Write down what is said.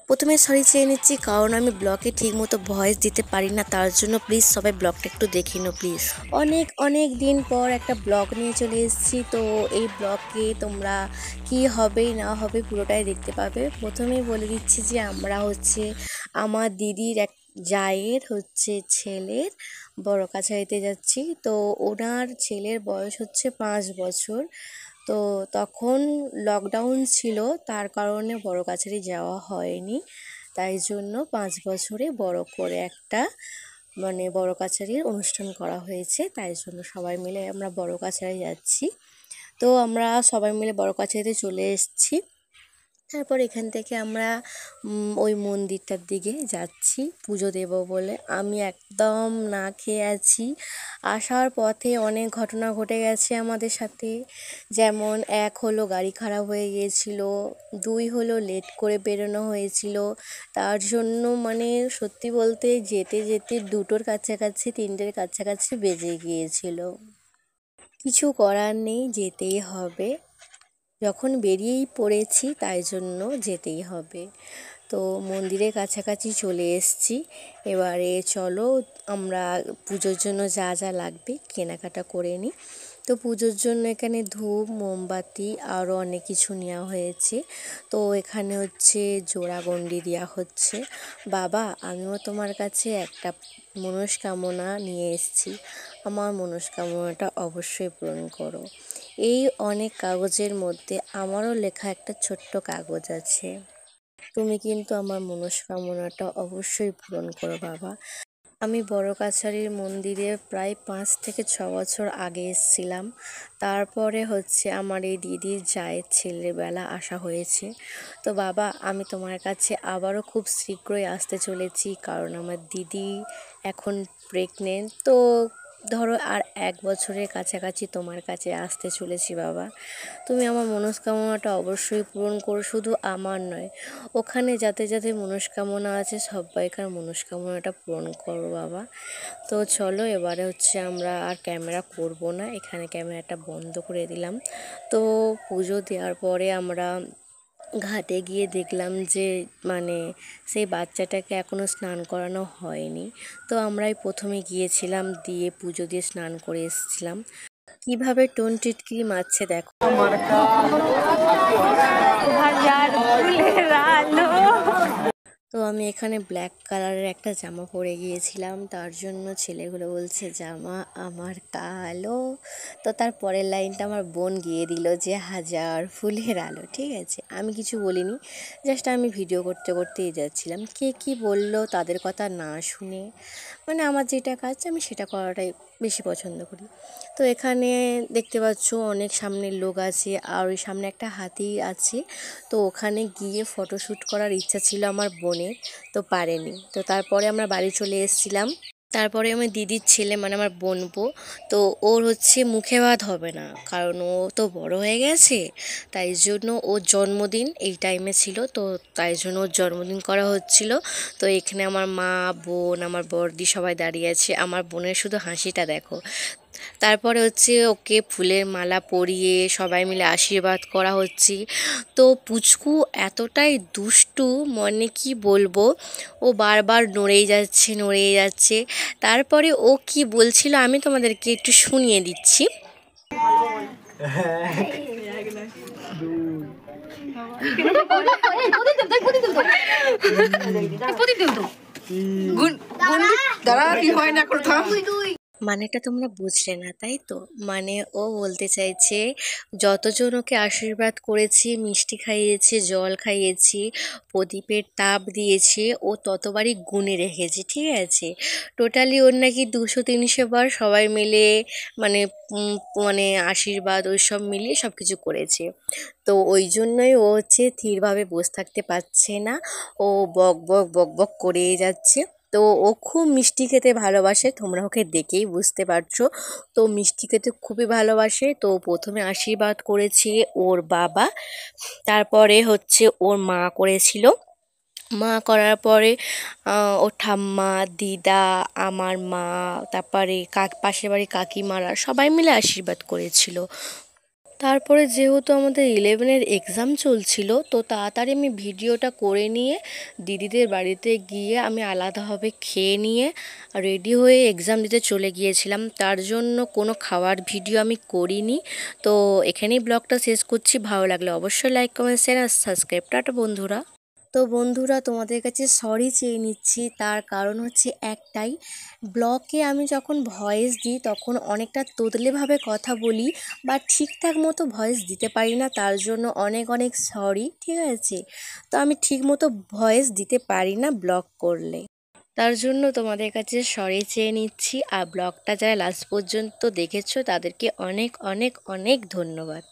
প্রথমে সরি চেয়ে নিচ্ছি, কারণ আমি ব্লগে ঠিকমতো ভয়েস দিতে পারি না। তার জন্য প্লিজ সবাই ব্লগটা একটু দেখে নিও প্লিজ। অনেক অনেক দিন পর একটা ব্লগ নিয়ে চলে এসেছি। তো এই ব্লগে তোমরা কি হবে না হবে পুরোটাই দেখতে পাবে। প্রথমেই বলে দিচ্ছি যে আমরা হচ্ছে আমার দিদির এক জায়ের হচ্ছে ছেলের বড় কাছারিতে যাচ্ছি। তো ওনার ছেলের বয়স হচ্ছে 5 বছর। তো তখন লকডাউন ছিল, তার কারণে বড় কাছারি যাওয়া হয়নি। তাই জন্য 5 বছরে বড় করে একটা বড় কাছারির অনুষ্ঠান করা হয়েছে। তাই জন্য সবাই মিলে আমরা বড় কাছারি যাচ্ছি। তো আমরা সবাই মিলে বড় কাছারিতে চলে এসেছি। তারপর এখান থেকে আমরা ওই মন্দিরটার দিকে যাচ্ছি পুজো দেব বলে। আমি একদম না খেয়ে আছি। আসার পথে অনেক ঘটনা ঘটে গেছে আমাদের সাথে। যেমন 1 হলো গাড়ি খারাপ হয়ে গিয়েছিল, 2 হলো লেট করে বেরোনো হয়েছিল। তার জন্য সত্যি বলতে যেতে যেতে 2টোর কাছাকাছি 3টের কাছাকাছি বেজে গিয়েছিল। কিছু করার নেই, যেতেই হবে। যখন বেরিয়েই পড়েছি তাই জন্য যেতেই হবে। তো মন্দিরের কাছাকাছি চলে এসেছি। এবারে চলো আমরা পুজোর জন্য যা যা লাগবে কেনাকাটা করে নিই। তো পুজোর জন্য এখানে ধূপ, মোমবাতি আরও অনেক কিছু নেওয়া হয়েছে। তো এখানে হচ্ছে জোড়া গণ্ডি দেওয়া হচ্ছে। বাবা, আমিও তোমার কাছে একটা মনস্কামনা নিয়ে এসেছি, আমার মনস্কামনাটা অবশ্যই পূরণ করো। এই অনেক কাগজের মধ্যে আমারও লেখা একটা ছোট্ট কাগজ আছে। তুমি কিন্তু আমার মনস্কামনাটা অবশ্যই পূরণ করো বাবা। আমি বড় কাছারির মন্দিরে প্রায় 5 থেকে 6 বছর আগে এসেছিলাম। তারপরে হচ্ছে আমার এই দিদির জায়ের ছেলের বেলা আসা হয়েছে। তো বাবা, আমি তোমার কাছে আবারও খুব শীঘ্রই আসতে চলেছি, কারণ আমার দিদি এখন প্রেগনেন্ট। তো ধরো আর 1 বছরের কাছাকাছি তোমার কাছে আসতে চলেছি বাবা। তুমি আমার মনস্কামনাটা অবশ্যই পূরণ করো, শুধু আমার নয়, ওখানে যাতে যাতে মনস্কামনা আছে সবাইকার মনস্কামনাটা পূরণ করো বাবা। তো চলো এবারে হচ্ছে আমরা আর ক্যামেরা করব না, এখানে ক্যামেরাটা বন্ধ করে দিলাম। তো পুজো দেওয়ার পরে আমরা ঘাটে গিয়ে দেখলাম যে সেই বাচ্চাটাকে এখনও স্নান করানো হয়নি। তো আমরাই প্রথমে গিয়েছিলাম, দিয়ে পুজো দিয়ে স্নান করে এসেছিলাম। কিভাবে টোন টিটকিরি মারছে দেখো। তো আমি এখানে ব্ল্যাক কালারের একটা জামা পরে গিয়েছিলাম, তার জন্য ছেলেগুলো বলছে জামা আমার কালো। তো তার পরের লাইনটা আমার বোন গিয়ে দিল যে 1000 ফুলের আলো। ঠিক আছে, আমি কিছু বলিনি, জাস্ট আমি ভিডিও করতে করতেই যাচ্ছিলাম। কে কি বললো তাদের কথা না শুনে আমার যেটা কাজ আমি সেটা করাটাই বেশি পছন্দ করি। তো এখানে দেখতে পাচ্ছ অনেক সামনের লোক আছে, আর ওই সামনে একটা হাতি আছে। তো ওখানে গিয়ে ফটোশ্যুট করার ইচ্ছা ছিল আমার বোনের, তো পারেনি। তো তারপরে আমরা বাড়ি চলে এসেছিলাম। তারপরে আমার দিদির ছেলে আমার বোনপো, তো ওর হচ্ছে মুখে ভাত হবে না, কারণ ও তো বড় হয়ে গেছে। তাই জন্য ওর জন্মদিন এই টাইমে ছিল, তো তাই জন্য ওর জন্মদিন করা হচ্ছিল। তো এখানে আমার মা, বোন, আমার বড়দি সবাই দাঁড়িয়ে আছে। আমার বোনের শুধু হাসিটা দেখো। তারপরে হচ্ছে ওকে ফুলের মালা পরিয়ে সবাই মিলে আশীর্বাদ করা হচ্ছে। তো পুচকু এতটাই দুষ্টু, কি বলবো, ও বারবার নড়েই যাচ্ছে। তারপরে ও কি বলছিল আমি তোমাদেরকে একটু শুনিয়ে দিচ্ছি। মানেটা তোমরা বুঝলে না তাই তো? ও বলতে চাইছে যতজন ওকে আশীর্বাদ করেছি, মিষ্টি খাইয়েছি, জল খাইয়েছি, প্রদীপের তাপ দিয়েছে, ও ততবারই গুণে রেখেছে। ঠিক আছে, টোটালি ওর নাকি 200-300 বার সবাই মিলে মানে উম, আশীর্বাদ ওইসব মিলিয়ে সব কিছু করেছে। তো ওই জন্যই ও হচ্ছে ধীরভাবে বসে থাকতে পারছে না, ও বক বক বক বক করেই যাচ্ছে। তো ও খুব মিষ্টি খেতে ভালোবাসে, তোমরা ওকে দেখেই বুঝতে পারছো। তো মিষ্টি খেতে খুবই ভালোবাসে। তো প্রথমে আশীর্বাদ করেছে ওর বাবা, তারপরে হচ্ছে ওর মা করেছিল। মা করার পরে ওর ঠাম্মা, দিদা, আমার মা, তারপরে পাশের বাড়ি কাকিমারা সবাই মিলে আশীর্বাদ করেছিল। তারপরে যেহেতু আমাদের 11-এর এক্সাম চলছিল, তো তাড়াতাড়ি আমি ভিডিওটা করে নিয়ে দিদিদের বাড়িতে গিয়ে আমি আলাদাভাবে খেয়ে নিয়ে রেডি হয়ে এক্সাম দিতে চলে গিয়েছিলাম। তার জন্য কোনো খাওয়ার ভিডিও আমি করিনি। তো এখানেই ব্লগটা শেষ করছি। ভালো লাগলে অবশ্যই লাইক, কমেন্ট, শেয়ার আর সাবস্ক্রাইব। টাটা বন্ধুরা। তো বন্ধুরা, তোমাদের কাছে সরি চেয়ে নিচ্ছি। তার কারণ হচ্ছে একটাই, ব্লগে আমি যখন ভয়েস দিই তখন অনেকটা তোতলেভাবে কথা বলি বা ঠিকঠাক মতো ভয়েস দিতে পারি না। তার জন্য অনেক অনেক সরি, ঠিক আছে? তো আমি ঠিক মতো ভয়েস দিতে পারি না ব্লগ করলে। তার জন্য তোমাদের কাছে সরি চেয়ে নিচ্ছি। আর ব্লগটা যারা লাস্ট পর্যন্ত দেখেছো তাদেরকে অনেক অনেক অনেক ধন্যবাদ।